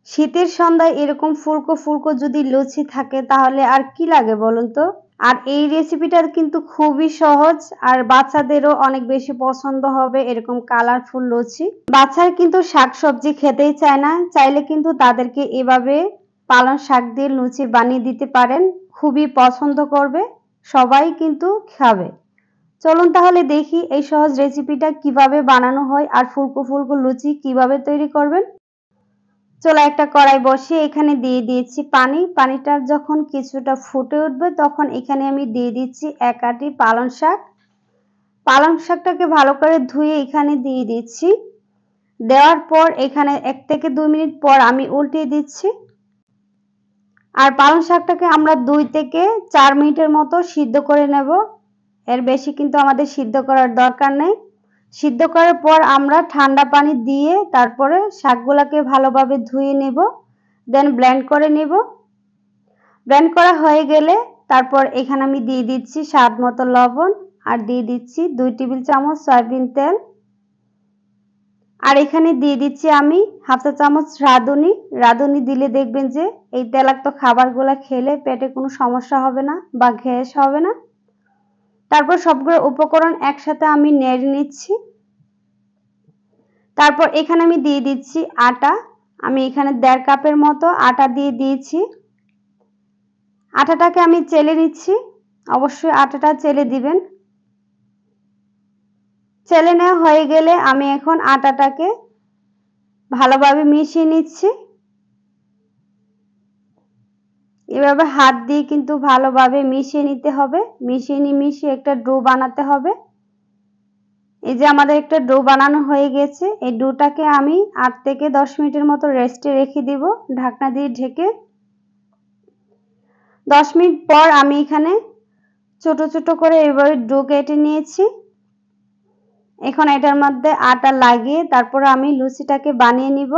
শীতের সন্ধ্যায় এরকম ফুলকো ফুলকো যদি লুচি থাকে তাহলে আর কি লাগে বলুন তো। আর এই রেসিপিটা কিন্তু খুবই সহজ আর বাচ্চাদেরও অনেক বেশি পছন্দ হবে এরকম কালারফুল লুচি। বাচ্চারা কিন্তু শাকসবজি খেতেই চায় না, চাইলে কিন্তু তাদেরকে এভাবে পালং শাক দিয়ে লুচি বানিয়ে দিতে পারেন, খুবই পছন্দ করবে, সবাই কিন্তু খাবে। চলুন তাহলে দেখি এই সহজ রেসিপিটা কিভাবে বানানো হয় আর ফুলকো ফুলকো লুচি কিভাবে তৈরি করবেন। চলো একটা কড়াই বসিয়ে এখানে দিয়ে দিয়েছি পানি। পানিটা যখন কিছুটা ফুটে উঠবে তখন এখানে আমি দিয়ে দিচ্ছি এক আটি পালং শাক। পালং শাকটাকে ভালো করে ধুয়ে এখানে দিয়ে দিচ্ছি। দেওয়ার পর এখানে 1 থেকে 2 মিনিট পর আমি উল্টিয়ে দিচ্ছি। আর পালং শাকটাকে আমরা 2 থেকে 4 মিনিটের মতো সিদ্ধ করে নেব, এর বেশি কিন্তু আমাদের সিদ্ধ করার দরকার নেই। সিদ্ধ করার পর আমরা ঠান্ডা পানি দিয়ে তারপরে শাকগুলোকে ভালোভাবে ধুয়ে নেব, দেন ব্লেন্ড করে নেব। ব্লেন্ড করা হয়ে গেলে তারপর এখানে আমি দিয়ে দিচ্ছি স্বাদ মতো লবণ আর দিয়ে দিচ্ছি 2 টেবিল চামচ সয়াবিন তেল। আর এখানে দিয়ে দিচ্ছি আমি হাফ চা চামচ রাঁধুনি। রাঁধুনি দিলে দেখবেন যে এই তেলাক্ত খাবারগুলো খেলে পেটে কোনো সমস্যা হবে না বা গ্যাস হবে না। তারপর সবগুলো উপকরণ একসাথে আমি নেড়ে নিচ্ছি। তারপর এখানে আমি দিয়ে দিচ্ছি আটা। আমি এখানে 1.5 কাপের মতো আটা দিয়ে দিয়েছি। আটাটাকে আমি চেলে নিচ্ছি, অবশ্যই আটাটা চেলে দিবেন। চেলে নেওয়া হয়ে গেলে আমি এখন আটাটাকে ভালোভাবে মিশিয়ে নিচ্ছি। এভাবে হাত দিয়ে কিন্তু ভালোভাবে মিশিয়ে নিতে হবে, মিশিয়ে একটা ডো বানাতে হবে। এই যে আমাদের একটা ডো বানানো হয়ে গেছে, এই ডোটাকে আমি 8 থেকে 10 মিনিটের মতো রেস্টে রেখে দিব ঢাকনা দিয়ে ঢেকে। 10 মিনিট পর আমি এখানে ছোট ছোট করে এভাবে ডো কেটে নিয়েছি। এখন এটার মধ্যে আটা লাগিয়ে তারপর আমি লুচিটাকে বানিয়ে নিব।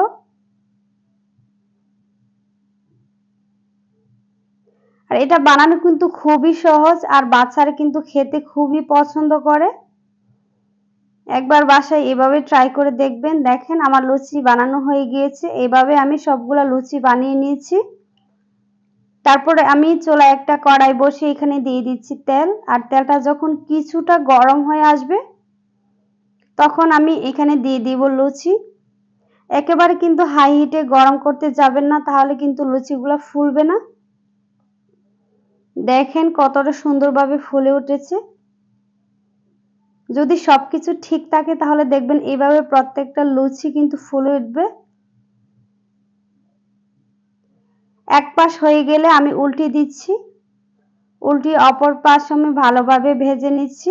আর এটা বানানো কিন্তু খুবই সহজ আর বাচ্চারা কিন্তু খেতে খুবই পছন্দ করে। একবার বাসায় এভাবে ট্রাই করে দেখবেন। দেখেন আমার লুচি বানানো হয়ে গিয়েছে, এভাবে আমি সবগুলা লুচি বানিয়ে নিয়েছি। তারপরে আমি চুলায় একটা কড়াই বসিয়ে এখানে দিয়ে দিচ্ছি তেল। আর তেলটা যখন কিছুটা গরম হয়ে আসবে তখন আমি এখানে দিয়ে দিব লুচি। একেবারে কিন্তু হাই হিটে গরম করতে যাবেন না, তাহলে কিন্তু লুচিগুলো ফুলবে না। দেখেন কতটা সুন্দরভাবে ফুলে উঠেছে। যদি সবকিছু ঠিক থাকে তাহলে দেখবেন এইভাবে প্রত্যেকটা লুচি কিন্তু ফুলে উঠবে। এক পাশ হয়ে গেলে আমি উল্টে দিচ্ছি, উল্টিয়ে অপর পাশ আমি ভালোভাবে ভেজে নিচ্ছি।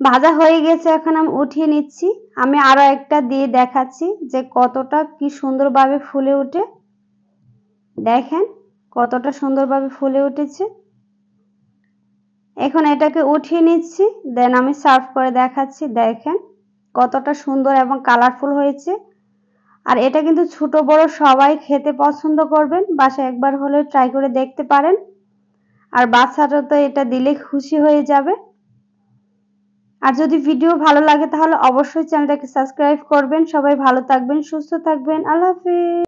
ভাজা হয়ে গেছে, এখন আমি উঠিয়ে নিচ্ছি। আমি আরো একটা দিয়ে দেখাচ্ছি যে কতটা কি সুন্দরভাবে ফুলে ওঠে। দেখেন কতটা সুন্দরভাবে ফুলে উঠেছে। এখন এটাকে উঠিয়ে নিচ্ছি, দেন আমি সার্ভ করে দেখাচ্ছি। দেখেন কতটা সুন্দর এবং কালারফুল হয়েছে। আর এটা কিন্তু ছোট বড় সবাই খেতে পছন্দ করবেন, বাসায় একবার হলে ট্রাই করে দেখতে পারেন। আর বাচ্চারা তো এটা দিলে খুশি হয়ে যাবে। আর যদি ভিডিও ভালো লাগে তাহলে অবশ্যই চ্যানেলটাকে সাবস্ক্রাইব করবেন। সবাই ভালো থাকবেন, সুস্থ থাকবেন। আল্লাহ হাফেজ।